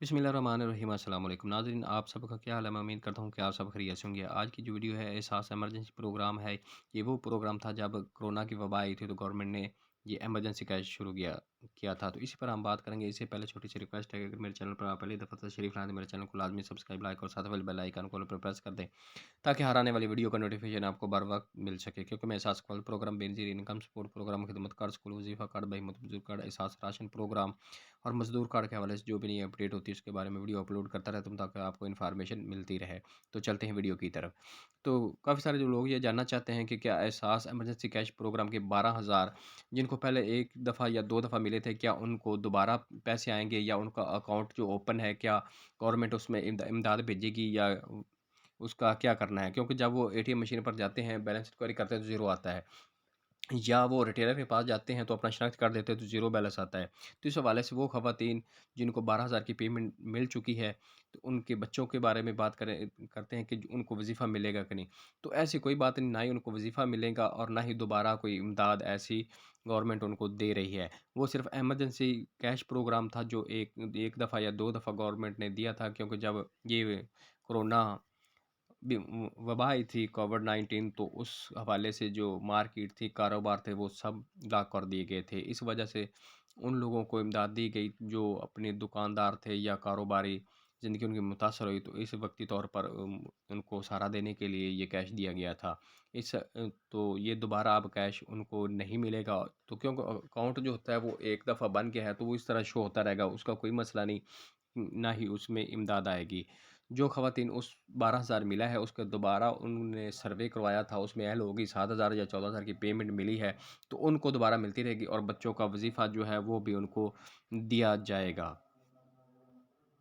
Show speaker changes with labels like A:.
A: बिस्मिल्लाहिर्रहमानिर्रहीम अस्सलाम वालेकुम नाज़रीन, आप सबका क्या हाल है। मैं उम्मीद करता हूँ कि आप सब खैरियत से होंगे। आज की जो वीडियो है एहसास इमरजेंसी प्रोग्राम है। ये वो प्रोग्राम था जब कोरोना की वबा आई थी तो गवर्नमेंट ने ये इमरजेंसी कैश शुरू किया किया था। तो इसी पर हम बात करेंगे। इससे पहले छोटी सी रिक्वेस्ट है कि अगर मेरे चैनल पर आप पहली दफ़ा तशरीफ़ लाएँ तो मेरे चैनल को लाजमी सब्सक्राइब, लाइक और साथ वाले बेल आइकन को ऑल पर प्रेस कर दें, ताकि हर आने वाली वीडियो का नोटिफिकेशन आपको बर वक्त मिल सके। क्योंकि मैं Ehsaas call program, Benazir income support program, Khidmat card, school वजीफ़ा कार्ड, बहीमत बुजुर्ग कार्ड, एहसास राशन प्रोग्राम और मज़दूर कार्ड के हवाले से जो भी नई अपडेट होती है उसके बारे में वीडियो अपलोड करता रहता हूँ, ताकि आपको इन्फॉर्मेशन मिलती रहे। तो चलते हैं वीडियो की तरफ। तो काफ़ी सारे जो लोग ये जानना चाहते हैं कि क्या एहसास इमरजेंसी कैश प्रोग्राम के 12,000 जिनको पहले 1 दफ़ा या 2 दफ़ा मिले थे, क्या उनको दोबारा पैसे आएँगे या उनका अकाउंट जो ओपन है, क्या गवर्नमेंट उसमें इमदाद भेजेगी या उसका क्या करना है? क्योंकि जब वो एटीएम मशीन पर जाते हैं, बैलेंस इंक्वायरी करते हैं तो ज़ीरो आता है। या वो रिटेलर के पास जाते हैं तो अपना शनाख्त कार्ड देते हैं तो ज़ीरो बैलेंस आता है। तो इस हवाले से वो ख़वातीन जिनको 12,000 की पेमेंट मिल चुकी है, तो उनके बच्चों के बारे में बात करते हैं कि उनको वज़ीफ़ा मिलेगा कि नहीं। तो ऐसी कोई बात नहीं, ना ही उनको वज़ीफ़ा मिलेगा और ना ही दोबारा कोई इमदाद ऐसी गवर्नमेंट उनको दे रही है। वो सिर्फ़ इमरजेंसी कैश प्रोग्राम था जो एक दफ़ा या 2 दफ़ा गवर्नमेंट ने दिया था, क्योंकि जब ये कोरोना वबा आई थी कोविड-19, तो उस हवाले से जो मार्केट थी, कारोबार थे, वो सब लॉक कर दिए गए थे। इस वजह से उन लोगों को इमदाद दी गई जो अपने दुकानदार थे या कारोबारी ज़िंदगी उनकी मुतासर हुई, तो इस वक्ती तौर पर उनको सहारा देने के लिए ये कैश दिया गया था। तो ये दोबारा अब कैश उनको नहीं मिलेगा। तो क्योंकि अकाउंट जो होता है वो एक दफ़ा बन गया है, तो वो इस तरह शो होता रहेगा, उसका कोई मसला नहीं, ना ही उसमें इमदाद आएगी। जो ख़वातीन उस 12,000 मिला है उसका दोबारा उन्होंने सर्वे करवाया था, उसमें एल होगी 7,000 या 14,000 की पेमेंट मिली है, तो उनको दोबारा मिलती रहेगी और बच्चों का वज़ीफ़ा जो है वो भी उनको दिया जाएगा।